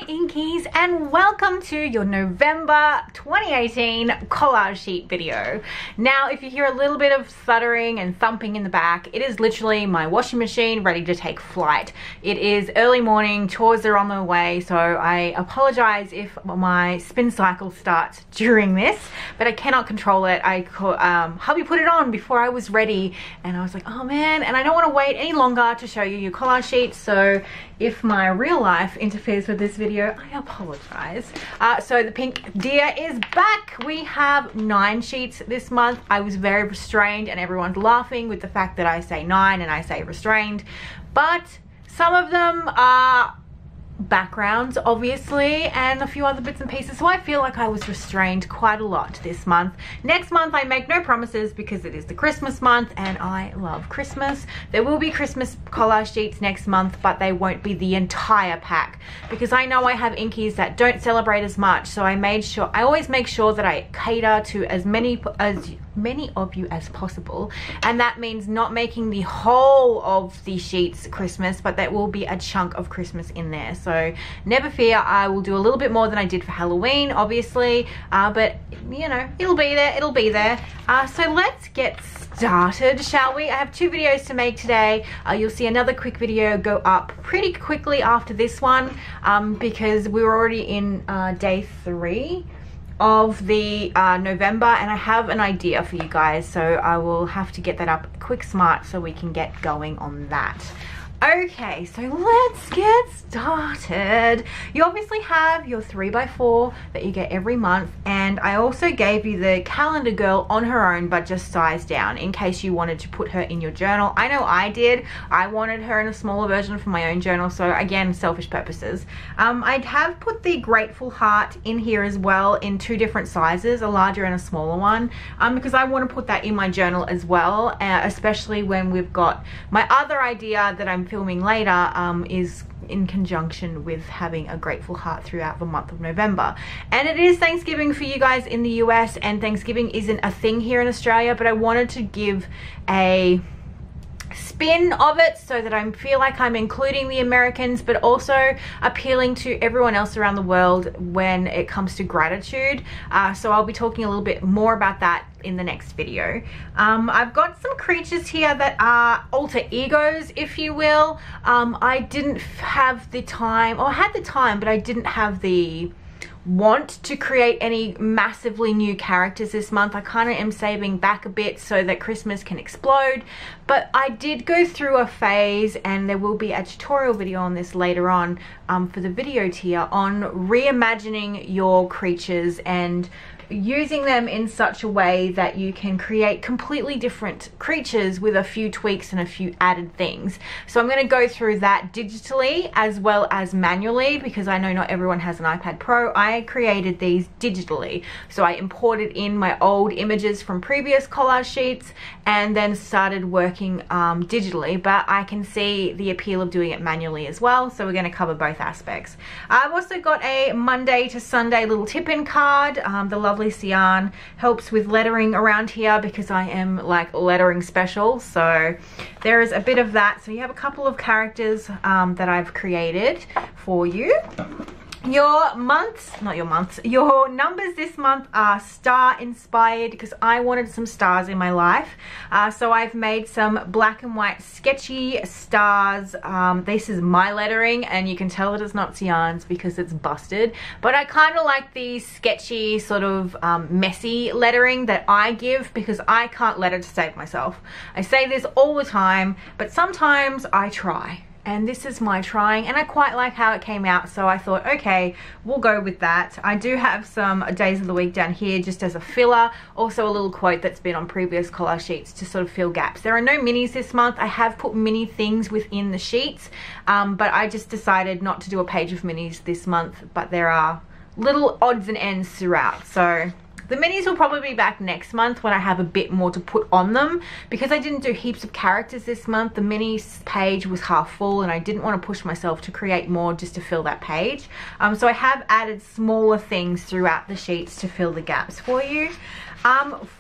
Inkies, and welcome to your November 2018 collage sheet video. Now, if you hear a little bit of thuddering and thumping in the back, it is literally my washing machine ready to take flight. It is early morning, chores are on the way, so I apologize if my spin cycle starts during this, but I cannot control it. Hubby put it on before I was ready, and I was like, oh man, and I don't want to wait any longer to show you your collage sheets, so if my real life interferes with this video, I apologize. So the pink deer is back. We have 9 sheets this month. I was very restrained and everyone's laughing with the fact that I say 9 and I say restrained, but some of them are backgrounds obviously and a few other bits and pieces, so I feel like I was restrained quite a lot this month. Next month I make no promises because it is the Christmas month and I love Christmas. There will be Christmas collage sheets next month, but they won't be the entire pack because I know I have inkies that don't celebrate as much, so I always make sure that I cater to as many of you as possible, and that means not making the whole of the sheets Christmas, but there will be a chunk of Christmas in there. So never fear, I will do a little bit more than I did for Halloween obviously, but you know, it'll be there. So let's get started, shall we? I have 2 videos to make today. You'll see another quick video go up pretty quickly after this one, because we were already in day 3 of the November, and I have an idea for you guys, so I will have to get that up quick smart so we can get going on that. Okay, so let's get started. You obviously have your 3x4 that you get every month, and I also gave you the calendar girl on her own but just sized down in case you wanted to put her in your journal. I know I did. I wanted her in a smaller version for my own journal, so again, selfish purposes. I have put the grateful heart in here as well in 2 different sizes, a larger and a smaller one, because I want to put that in my journal as well, especially when we've got my other idea that I'm filming later is in conjunction with having a grateful heart throughout the month of November. And it is Thanksgiving for you guys in the US, and Thanksgiving isn't a thing here in Australia, but I wanted to give a spin of it so that I feel like I'm including the Americans but also appealing to everyone else around the world when it comes to gratitude. So I'll be talking a little bit more about that in the next video. I've got some creatures here that are alter egos, if you will. I didn't have the time, or I had the time, but I didn't have the want to create any massively new characters this month. I kind of am saving back a bit so that Christmas can explode, but I did go through a phase, and there will be a tutorial video on this later on for the video tier on reimagining your creatures and using them in such a way that you can create completely different creatures with a few tweaks and a few added things. So I'm going to go through that digitally as well as manually, because I know not everyone has an iPad Pro. I created these digitally, so I imported in my old images from previous collage sheets and then started working digitally, but I can see the appeal of doing it manually as well, so we're going to cover both aspects. I've also got a Monday to Sunday little tip-in card. The lovely Sian helps with lettering around here because I am like lettering special, so there is a bit of that. So you have a couple of characters that I've created for you. Your numbers this month are star inspired because I wanted some stars in my life. So I've made some black and white sketchy stars. This is my lettering, and you can tell that it's not Sian's because it's busted, but I kind of like the sketchy sort of messy lettering that I give because I can't letter to save myself. I say this all the time, but sometimes I try. And this is my trying, and I quite like how it came out, so I thought, okay, we'll go with that. I do have some days of the week down here just as a filler, also a little quote that's been on previous collage sheets to sort of fill gaps. There are no minis this month. I have put mini things within the sheets, but I just decided not to do a page of minis this month, but there are little odds and ends throughout, so The minis will probably be back next month when I have a bit more to put on them. Because I didn't do heaps of characters this month, the minis page was half full and I didn't want to push myself to create more just to fill that page. So I have added smaller things throughout the sheets to fill the gaps for you.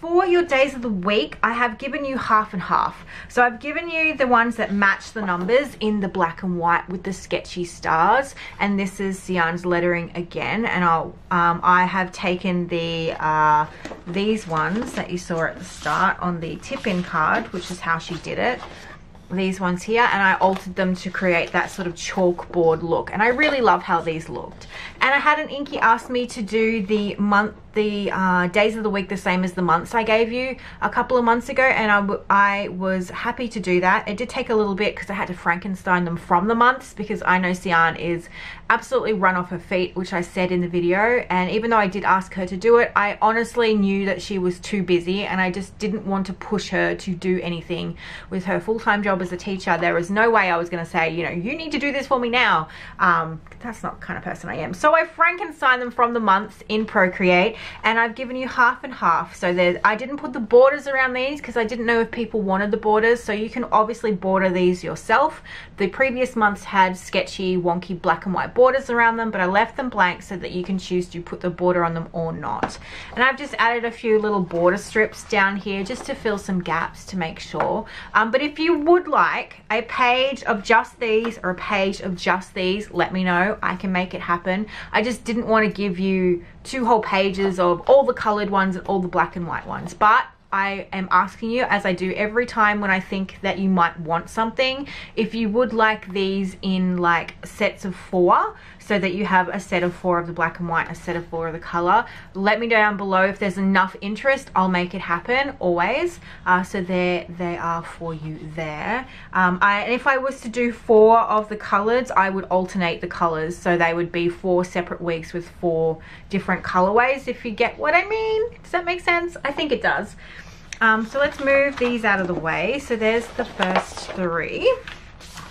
For your days of the week, I have given you half and half. So I've given you the ones that match the numbers in the black and white with the sketchy stars, and this is Sian's lettering again. And I have taken the these ones that you saw at the start on the tip-in card, which is how she did it. These ones here, and I altered them to create that sort of chalkboard look, and I really love how these looked. And I had an inky ask me to do the days of the week the same as the months I gave you a couple of months ago, and I was happy to do that. It did take a little bit because I had to Frankenstein them from the months, because I know Sian is absolutely run off her feet, which I said in the video. And even though I did ask her to do it, I honestly knew that she was too busy, and I just didn't want to push her to do anything with her full-time job as a teacher. There was no way I was going to say, you know, you need to do this for me now. That's not the kind of person I am. So I Frankenstein them from the months in Procreate, and I've given you half and half. So I didn't put the borders around these because I didn't know if people wanted the borders, so you can obviously border these yourself. The previous months had sketchy, wonky black and white borders around them, but I left them blank so that you can choose to put the border on them or not. And I've just added a few little border strips down here just to fill some gaps to make sure. But if you would like a page of just these or a page of just these, let me know. I can make it happen. I just didn't want to give you 2 whole pages of all the colored ones and all the black and white ones. But I am asking you, as I do every time when I think that you might want something, if you would like these in like sets of 4, so that you have a set of 4 of the black and white, a set of 4 of the color. Let me know down below. If there's enough interest, I'll make it happen always. So there they are for you there. And if I was to do 4 of the colors, I would alternate the colors, so they would be 4 separate weeks with 4 different colorways, if you get what I mean. Does that make sense? I think it does. So let's move these out of the way. So there's the first 3.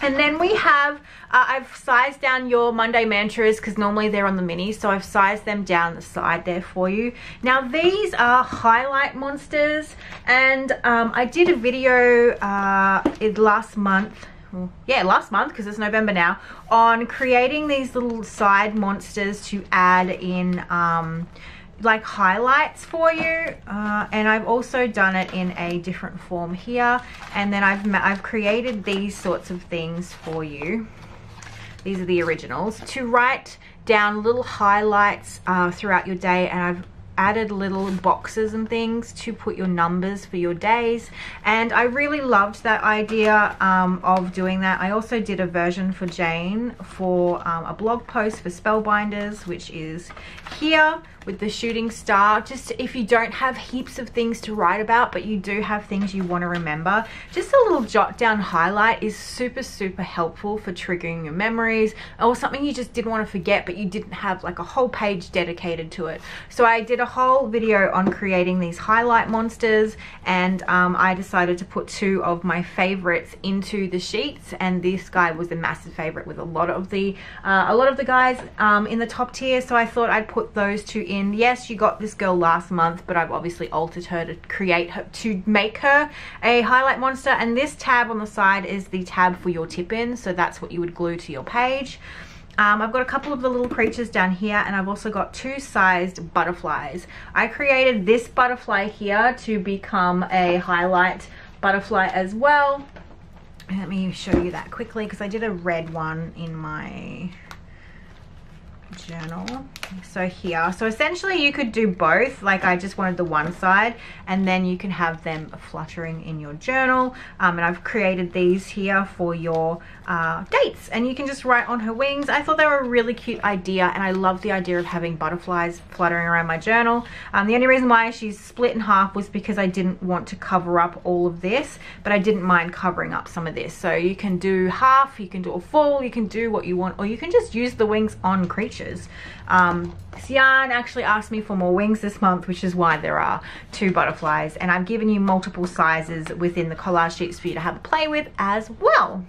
And then we have, I've sized down your Monday mantras because normally they're on the mini, so I've sized them down the side there for you. Now these are highlight monsters, and I did a video last month, last month because it's November now, on creating these little side monsters to add in like highlights for you, and I've also done it in a different form here. And then I've created these sorts of things for you. These are the originals to write down little highlights throughout your day, and I've added little boxes and things to put your numbers for your days, and I really loved that idea of doing that. I also did a version for Jane for a blog post for Spellbinders, which is here with the shooting star. Just if you don't have heaps of things to write about, but you do have things you want to remember, just a little jot down highlight is super helpful for triggering your memories, or something you just didn't want to forget but you didn't have like a whole page dedicated to it. So I did a whole video on creating these highlight monsters, and I decided to put 2 of my favorites into the sheets, and this guy was a massive favorite with a lot of the guys in the top tier, so I thought I'd put those 2 in. Yes, you got this girl last month, but I've obviously altered her to create her, to make her a highlight monster. And this tab on the side is the tab for your tip-in, so that's what you would glue to your page. I've got a couple of the little creatures down here, and I've also got 2 sized butterflies. I created this butterfly here to become a highlight butterfly as well. Let me show you that quickly because I did a red one in my journal. So here, so essentially you could do both. Like I just wanted the one side, and then you can have them fluttering in your journal. And I've created these here for your dates, and you can just write on her wings. I thought they were a really cute idea, and I love the idea of having butterflies fluttering around my journal. The only reason why she's split in half was because I didn't want to cover up all of this, but I didn't mind covering up some of this. So you can do half, you can do a full, you can do what you want, or you can just use the wings on creatures. Sian actually asked me for more wings this month, which is why there are 2 butterflies, and I've given you multiple sizes within the collage sheets for you to have a play with as well.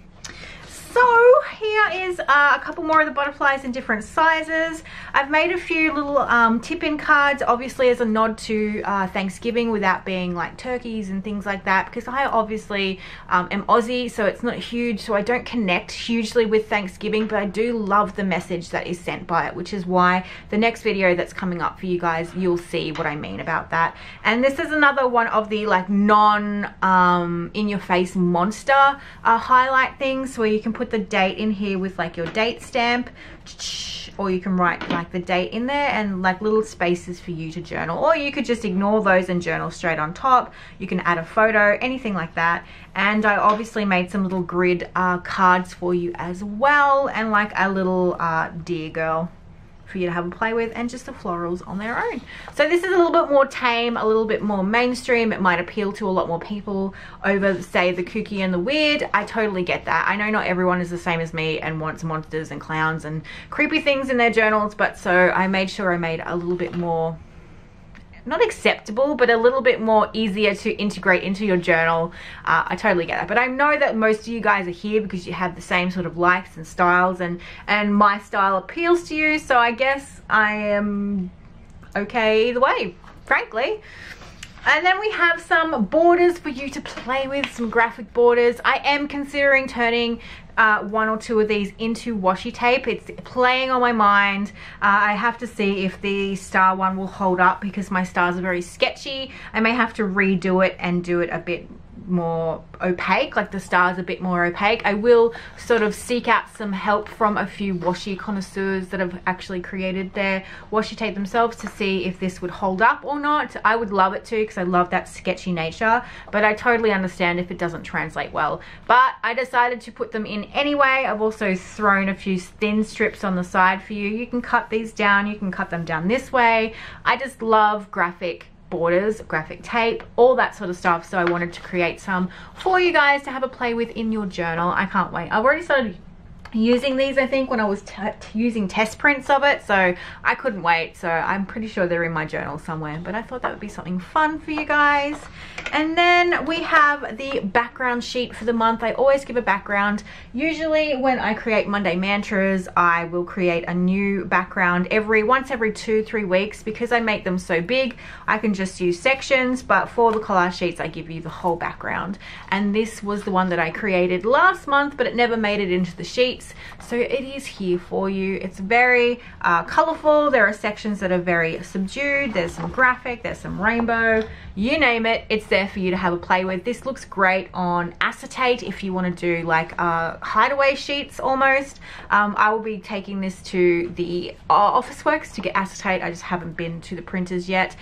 So here is a couple more of the butterflies in different sizes. I've made a few little tip-in cards, obviously as a nod to Thanksgiving, without being like turkeys and things like that, because I obviously am Aussie, so it's not huge, so I don't connect hugely with Thanksgiving, but I do love the message that is sent by it, which is why the next video that's coming up for you guys, you'll see what I mean about that. And this is another one of the like non in your face monster highlight things, where you can put the date in here with like your date stamp, or you can write like the date in there and like little spaces for you to journal, or you could just ignore those and journal straight on top. You can add a photo, anything like that. And I obviously made some little grid cards for you as well, and like a little deer girl for you to have a play with, and just the florals on their own. So this is a little bit more tame, a little bit more mainstream. It might appeal to a lot more people over, say, the kooky and the weird. I totally get that. I know not everyone is the same as me and wants monsters and clowns and creepy things in their journals, but so I made sure I made a little bit more, not acceptable, but a little bit more easier to integrate into your journal. I totally get that, but I know that most of you guys are here because you have the same sort of likes and styles, and my style appeals to you, so I guess I am okay either way, frankly. And then we have some borders for you to play with, some graphic borders. I am considering turning one or two of these into washi tape. It's playing on my mind. I have to see if the star one will hold up, because my stars are very sketchy. I may have to redo it and do it a bit more opaque, like the stars a bit more opaque. I will sort of seek out some help from a few washi connoisseurs that have actually created their washi tape themselves to see if this would hold up or not. I would love it to, because I love that sketchy nature, but I totally understand if it doesn't translate well. But I decided to put them in anyway. I've also thrown a few thin strips on the side for you. You can cut these down, you can cut them down this way. I just love graphic borders, graphic tape, all that sort of stuff, so I wanted to create some for you guys to have a play with in your journal. I can't wait. I've already started using these, I think, when I was using test prints of it, so I couldn't wait. So I'm pretty sure they're in my journal somewhere, but I thought that would be something fun for you guys. And then we have the background sheet for the month. I always give a background. Usually when I create Monday mantras, I will create a new background once every 2-3 weeks. Because I make them so big, I can just use sections, but for the collage sheets I give you the whole background. And this was the one that I created last month, but it never made it into the sheets, so it is here for you. It's very colorful. There are sections that are very subdued. There's some graphic, there's some rainbow, you name it, it's there for you to have a play with. This looks great on acetate if you want to do like hideaway sheets almost. I will be taking this to the Officeworks to get acetate. I just haven't been to the printers yet.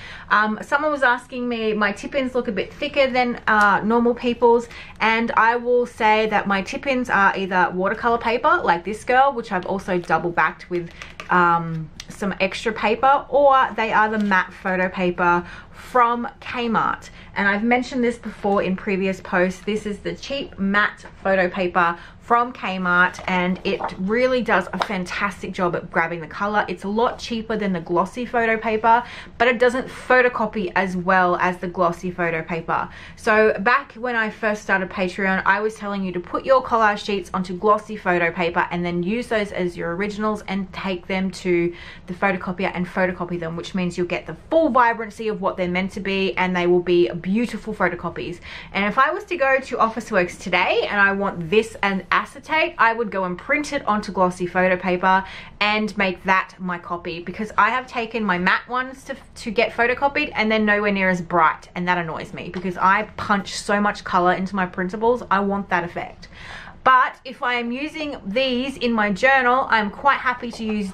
Someone was asking me, my tip-ins look a bit thicker than normal people's, and I will say that my tip-ins are either watercolor paper like this girl, which I've also double backed with some extra paper, or they are the matte photo paper from Kmart. And I've mentioned this before in previous posts. This is the cheap matte photo paper from Kmart, and it really does a fantastic job at grabbing the color. It's a lot cheaper than the glossy photo paper, but it doesn't photocopy as well as the glossy photo paper. So back when I first started Patreon, I was telling you to put your collage sheets onto glossy photo paper and then use those as your originals and take them to the photocopier and photocopy them, which means you'll get the full vibrancy of what they're meant to be, and they will be beautiful photocopies. And if I was to go to Officeworks today and I want this and acetate, I would go and print it onto glossy photo paper and make that my copy, because I have taken my matte ones to get photocopied and they're nowhere near as bright, and that annoys me because I punch so much color into my printables. I want that effect. But if I am using these in my journal, I'm quite happy to use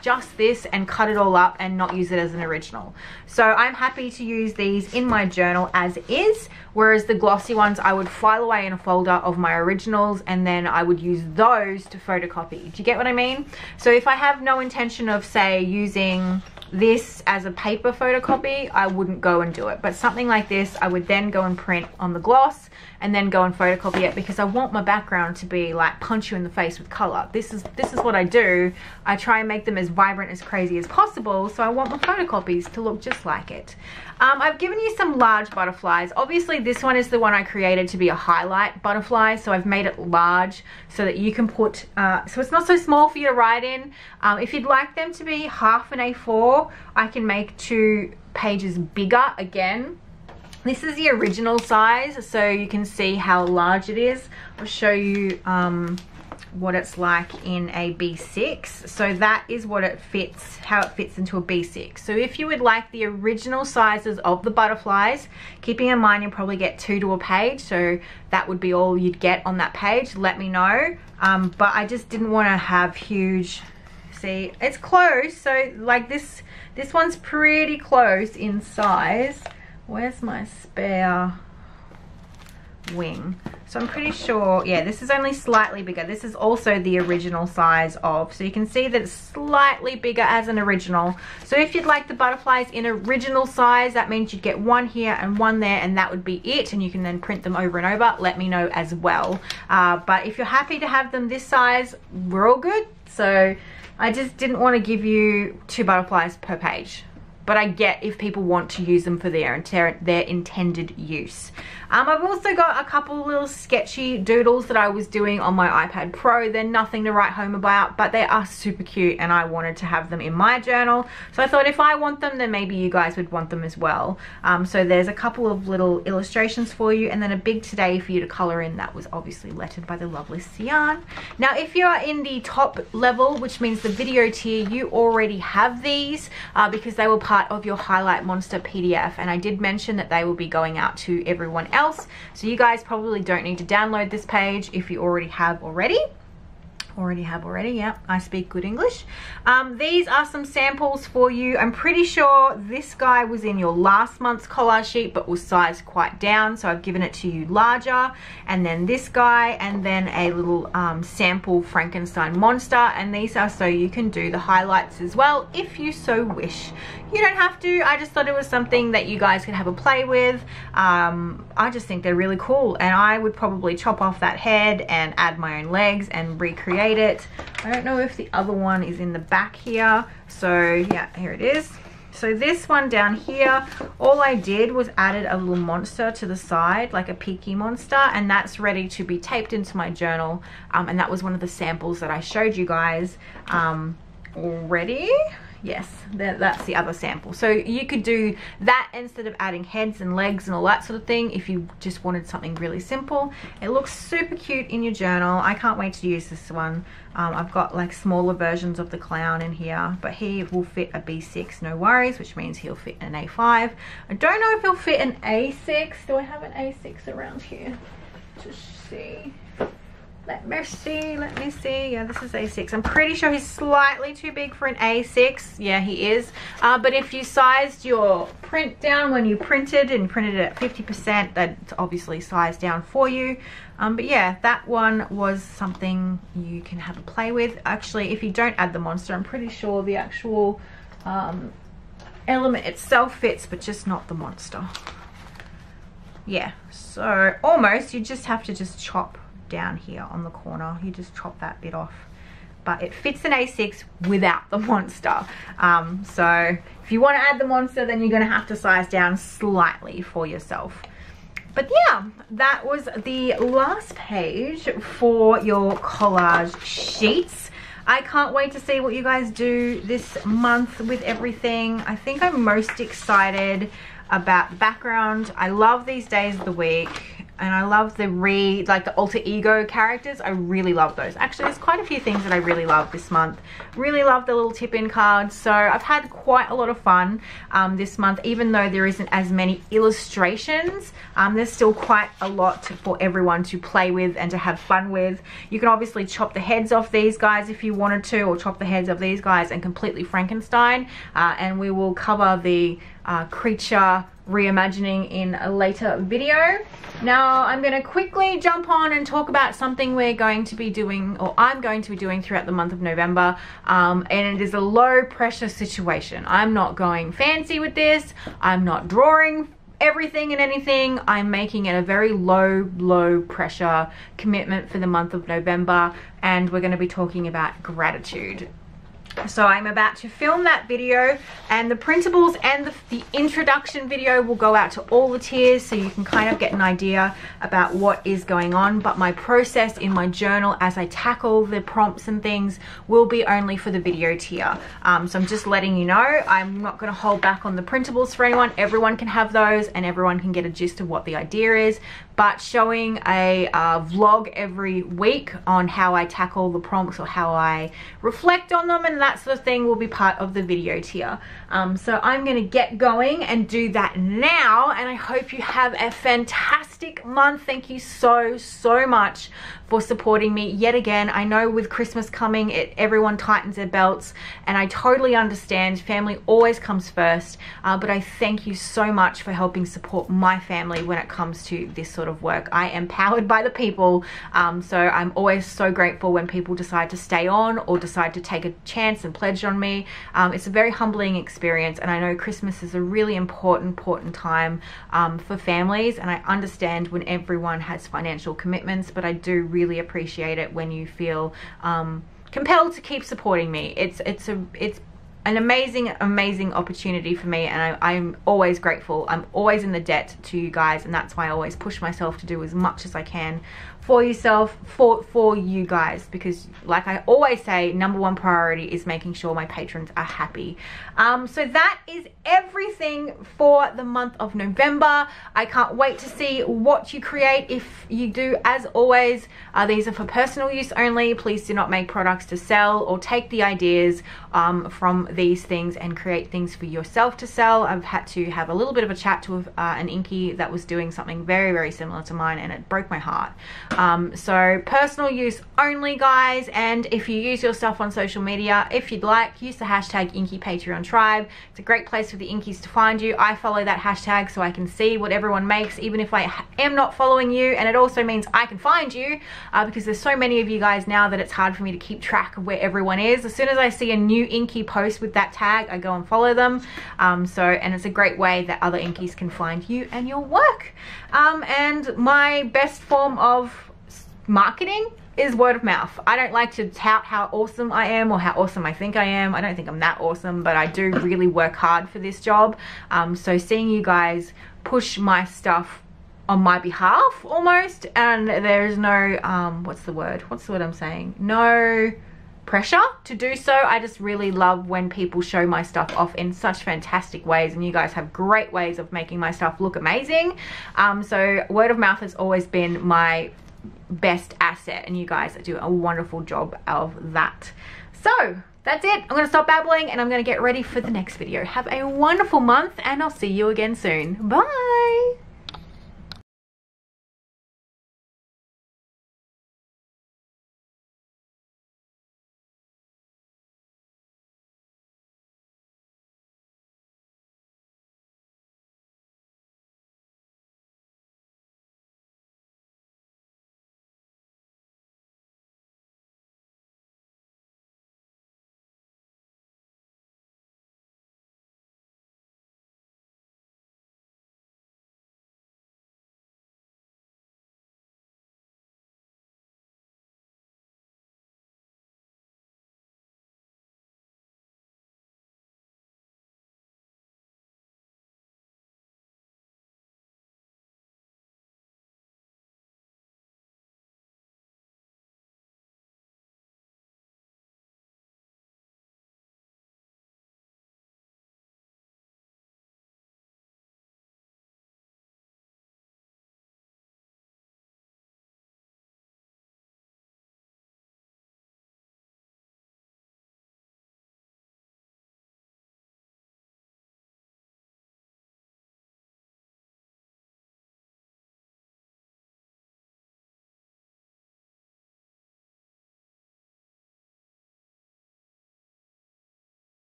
just this and cut it all up and not use it as an original. So I'm happy to use these in my journal as is, whereas the glossy ones I would file away in a folder of my originals and then I would use those to photocopy. Do you get what I mean? So if I have no intention of, say, using this as a paper photocopy, I wouldn't go and do it. But something like this, I would then go and print on the gloss and then go and photocopy it, because I want my background to be like punch you in the face with color. This is what I do. I try and make them as vibrant, as crazy as possible, so I want my photocopies to look just like it. I've given you some large butterflies. Obviously this one is the one I created to be a highlight butterfly, so I've made it large so that you can put, so it's not so small for you to write in. If you'd like them to be half an A4, I can make 2 pages bigger again. This is the original size, so you can see how large it is. I'll show you what it's like in a B6. So that is what it fits, how it fits into a B6. So if you would like the original sizes of the butterflies, keeping in mind you'll probably get 2 to a page, so that would be all you'd get on that page, let me know. But I just didn't want to have huge, see, it's close, so like this one's pretty close in size. Where's my spare wing? So I'm pretty sure, yeah, this is only slightly bigger. This is also the original size of, so you can see that it's slightly bigger as an original. So if you'd like the butterflies in original size, that means you'd get 1 here and 1 there, and that would be it, and you can then print them over and over. Let me know as well. But if you're happy to have them this size, we're all good. So I just didn't want to give you 2 butterflies per page. But I get if people want to use them for their intended use. I've also got a couple little sketchy doodles that I was doing on my iPad Pro. They're nothing to write home about, but they are super cute, and I wanted to have them in my journal. So I thought if I want them, then maybe you guys would want them as well. So there's a couple of little illustrations for you, and then a big today for you to color in. That was obviously lettered by the lovely Sian. Now, if you're in the top level, which means the video tier, you already have these because they were part of your Highlight Monster PDF, and I did mention that they will be going out to everyone else. So you guys probably don't need to download this page if you already have already. Yeah, I speak good English. These are some samples for you. I'm pretty sure this guy was in your last month's collage sheet but was sized quite down, so I've given it to you larger. And then this guy, and then a little sample Frankenstein monster, and these are so you can do the highlights as well if you so wish. You don't have to. I just thought it was something that you guys could have a play with. I just think they're really cool, and I would probably chop off that head and add my own legs and recreate it. I don't know if the other one is in the back here. So yeah, here it is. So this one down here, all I did was added a little monster to the side, like a peaky monster, and that's ready to be taped into my journal. And that was one of the samples that I showed you guys already. Yes, that's the other sample. So you could do that instead of adding heads and legs and all that sort of thing if you just wanted something really simple. It looks super cute in your journal. I can't wait to use this one. I've got like smaller versions of the clown in here, but he will fit a B6, no worries, which means he'll fit an A5. I don't know if he'll fit an A6. Do I have an A6 around here? Just see. Let me see. Yeah, this is A6. I'm pretty sure he's slightly too big for an A6. Yeah, he is. But if you sized your print down when you printed and printed it at 50%, that's obviously sized down for you. But yeah, that one was something you can have a play with. Actually, if you don't add the monster, I'm pretty sure the actual element itself fits, but just not the monster. Yeah, so almost you just have to just chop down here on the corner. You just chop that bit off, but it fits an A6 without the monster. So if you want to add the monster, then you're going to have to size down slightly for yourself. But yeah, that was the last page for your collage sheets. I can't wait to see what you guys do this month with everything. I think I'm most excited about the background. I love these days of the week, and I love the like the alter ego characters. I really love those. Actually, there's quite a few things that I really love this month. Really love the little tip-in cards. So I've had quite a lot of fun this month, even though there isn't as many illustrations. There's still quite a lot for everyone to play with and to have fun with. You can obviously chop the heads off these guys if you wanted to, or chop the heads of these guys and completely Frankenstein. And we will cover the creature reimagining in a later video. Now I'm going to quickly jump on and talk about something we're going to be doing, or I'm going to be doing throughout the month of November, and it is a low pressure situation. I'm not going fancy with this. I'm not drawing everything and anything. I'm making it a very low pressure commitment for the month of November, and we're going to be talking about gratitude. So I'm about to film that video, and the printables and the introduction video will go out to all the tiers, so you can kind of get an idea about what is going on. But my process in my journal as I tackle the prompts and things will be only for the video tier. So I'm just letting you know, I'm not going to hold back on the printables for anyone. Everyone can have those and everyone can get a gist of what the idea is. But showing a vlog every week on how I tackle the prompts or how I reflect on them and that sort of thing will be part of the video tier. So I'm going to get going and do that now, and I hope you have a fantastic month. Thank you so much for supporting me yet again. I know with Christmas coming, everyone tightens their belts, and I totally understand. Family always comes first, but I thank you so much for helping support my family when it comes to this sort of work. I am powered by the people, so I'm always so grateful when people decide to stay on or decide to take a chance and pledge on me. It's a very humbling experience, and I know Christmas is a really important time for families, and I understand when everyone has financial commitments, but I do really appreciate it when you feel compelled to keep supporting me. It's an amazing opportunity for me, and I'm always grateful. I'm always in the debt to you guys, and that's why I always push myself to do as much as I can for yourself, for you guys, because like I always say, #1 priority is making sure my patrons are happy. So that is everything for the month of November. I can't wait to see what you create. If you do, as always, these are for personal use only. Please do not make products to sell, or take the ideas from these things and create things for yourself to sell. I've had to have a little bit of a chat to an inky that was doing something very similar to mine, and it broke my heart. So personal use only, guys. And if you use your stuff on social media, if you'd like, use the hashtag Inky Patreon Tribe. It's a great place for the inkies to find you. I follow that hashtag so I can see what everyone makes, even if I am not following you, and it also means I can find you, because there's so many of you guys now that it's hard for me to keep track of where everyone is. As soon as I see a new inky post with that tag, I go and follow them. And it's a great way that other inkies can find you and your work. And my best form of marketing is word of mouth. I don't like to tout how awesome I am or how awesome I think I am. I don't think I'm that awesome, but I do really work hard for this job. So seeing you guys push my stuff on my behalf almost, and there's no what's the word I'm saying, no pressure to do so. I just really love when people show my stuff off in such fantastic ways, and you guys have great ways of making my stuff look amazing. So word of mouth has always been my best asset, and you guys do a wonderful job of that. So that's it. I'm going to stop babbling and I'm going to get ready for the next video. Have a wonderful month, and I'll see you again soon. Bye.